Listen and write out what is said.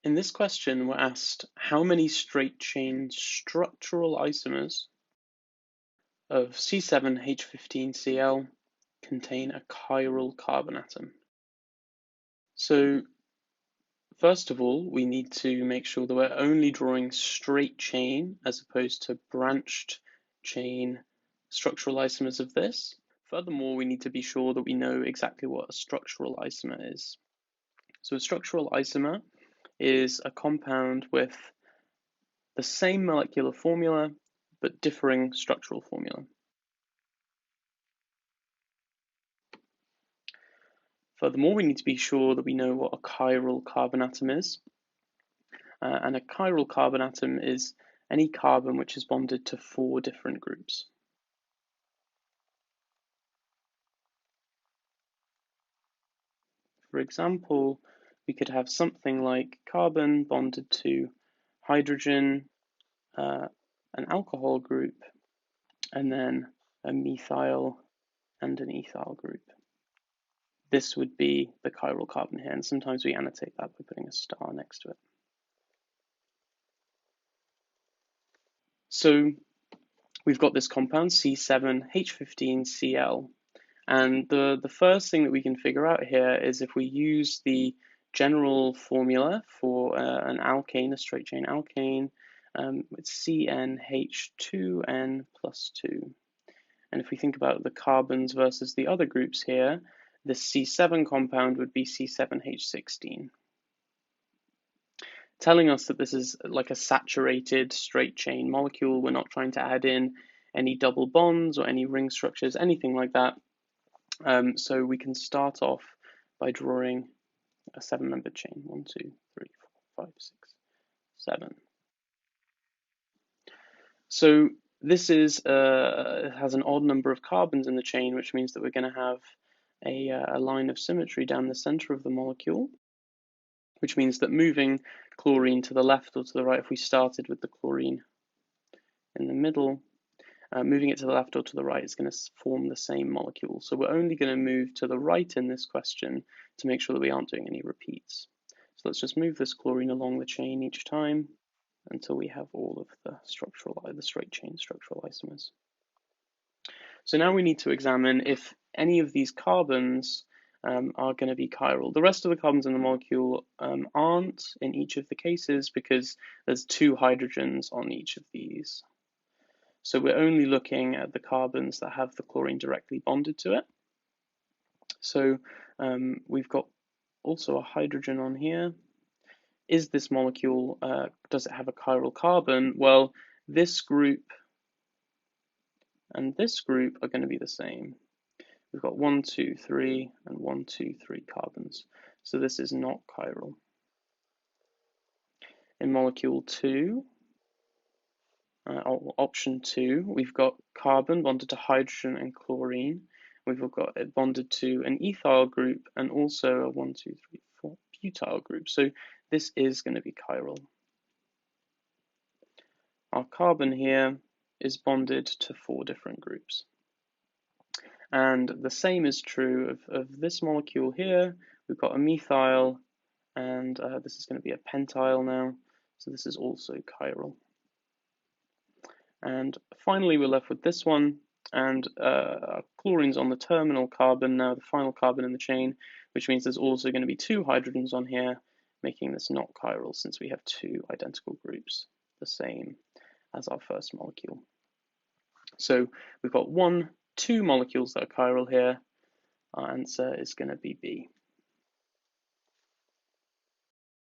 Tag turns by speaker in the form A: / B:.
A: In this question, we're asked how many straight chain structural isomers of C7H15Cl contain a chiral carbon atom. So first of all, we need to make sure that we're only drawing straight chain as opposed to branched chain structural isomers of this. Furthermore, we need to be sure that we know exactly what a structural isomer is. So a structural isomer is a compound with the same molecular formula but differing structural formula. Furthermore, we need to be sure that we know what a chiral carbon atom is. And a chiral carbon atom is any carbon which is bonded to 4 different groups. For example, we could have something like carbon bonded to hydrogen, an alcohol group, and then a methyl and an ethyl group. This would be the chiral carbon here, and sometimes we annotate that by putting a star next to it. So we've got this compound C7H15Cl, and the first thing that we can figure out here is if we use the general formula for an alkane, a straight chain alkane, it's CnH2n plus 2. And if we think about the carbons versus the other groups here, the C7 compound would be C7H16, telling us that this is like a saturated straight chain molecule. We're not trying to add in any double bonds or any ring structures, anything like that. So we can start off by drawing a 7-membered chain. 1, 2, 3, 4, 5, 6, 7. So this is has an odd number of carbons in the chain, which means that we're going to have a line of symmetry down the center of the molecule, which means that moving chlorine to the left or to the right, if we started with the chlorine in the middle, moving it to the left or to the right is going to form the same molecule. So we're only going to move to the right in this question to make sure that we aren't doing any repeats. So let's just move this chlorine along the chain each time until we have all of the straight chain structural isomers. So now we need to examine if any of these carbons are going to be chiral. The rest of the carbons in the molecule aren't in each of the cases because there's 2 hydrogens on each of these. So we're only looking at the carbons that have the chlorine directly bonded to it. So we've got also a hydrogen on here. Is this molecule, does it have a chiral carbon? Well, this group and this group are going to be the same. We've got 1, 2, 3, and 1, 2, 3 carbons. So this is not chiral. In molecule 2, option 2, we've got carbon bonded to hydrogen and chlorine. We've got it bonded to an ethyl group and also a 1, 2, 3, 4 butyl group. So this is going to be chiral. Our carbon here is bonded to 4 different groups. And the same is true of this molecule here. We've got a methyl, and this is going to be a pentyl now. So this is also chiral. And finally, we're left with this one, and chlorine's on the terminal carbon now, the final carbon in the chain, which means there's also going to be 2 hydrogens on here, making this not chiral since we have 2 identical groups, the same as our first molecule. So we've got 2 molecules that are chiral here. Our answer is going to be B.